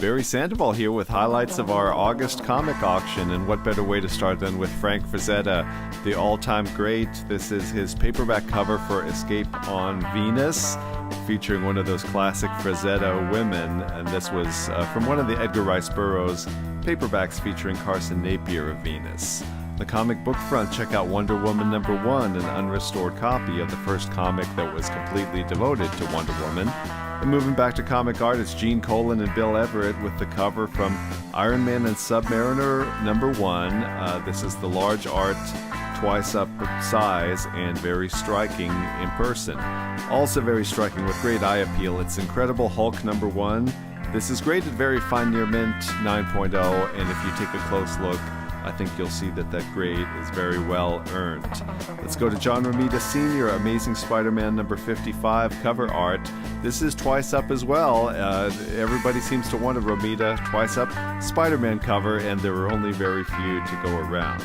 Barry Sandoval here with highlights of our August comic auction, and what better way to start than with Frank Frazetta, the all-time great. This is his paperback cover for Escape on Venus, featuring one of those classic Frazetta women, and this was from one of the Edgar Rice Burroughs paperbacks featuring Carson Napier of Venus. The comic book front, check out Wonder Woman #1, an unrestored copy of the first comic that was completely devoted to Wonder Woman. And moving back to comic art, it's Gene Colan and Bill Everett with the cover from Iron Man and Submariner #1. This is the large art, twice up size, and very striking in person. Also very striking with great eye appeal, it's Incredible Hulk #1. This is graded very fine near mint 9.0, and if you take a close look, I think you'll see that grade is very well earned. Let's go to John Romita Sr., Amazing Spider-Man #55 cover art. This is twice up as well. Everybody seems to want a Romita twice up Spider-Man cover, and there are only very few to go around.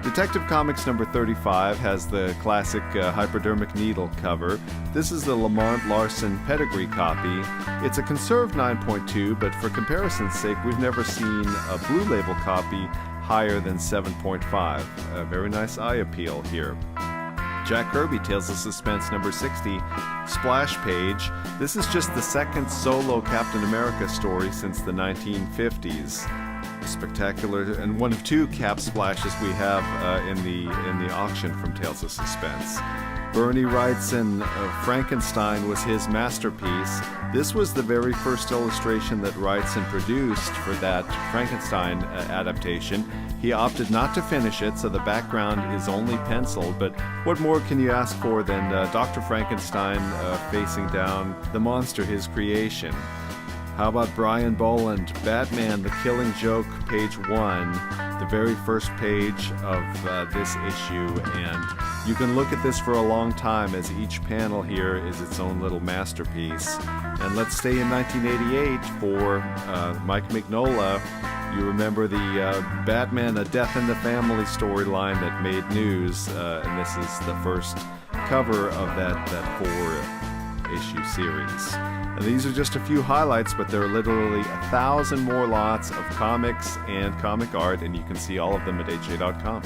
Detective Comics #35 has the classic hypodermic needle cover. This is the Lamont Larson pedigree copy. It's a conserved 9.2, but for comparison's sake, we've never seen a Blue Label copy higher than 7.5. A very nice eye appeal here. Jack Kirby, Tales of Suspense #60, splash page. This is just the second solo Captain America story since the 1950s. Spectacular, and one of two cap splashes we have in the auction from Tales of Suspense. Bernie Wrightson, Frankenstein was his masterpiece. This was the very first illustration that Wrightson produced for that Frankenstein adaptation. He opted not to finish it, so the background is only penciled, but what more can you ask for than Dr. Frankenstein facing down the monster, his creation? How about Brian Boland, Batman, The Killing Joke, page 1, the very first page of this issue, and you can look at this for a long time as each panel here is its own little masterpiece. And let's stay in 1988 for Mike Mignola. You remember the Batman, A Death in the Family storyline that made news, and this is the first cover of that 4-issue series. And these are just a few highlights, but there are literally 1,000 more lots of comics and comic art, and you can see all of them at HA.com.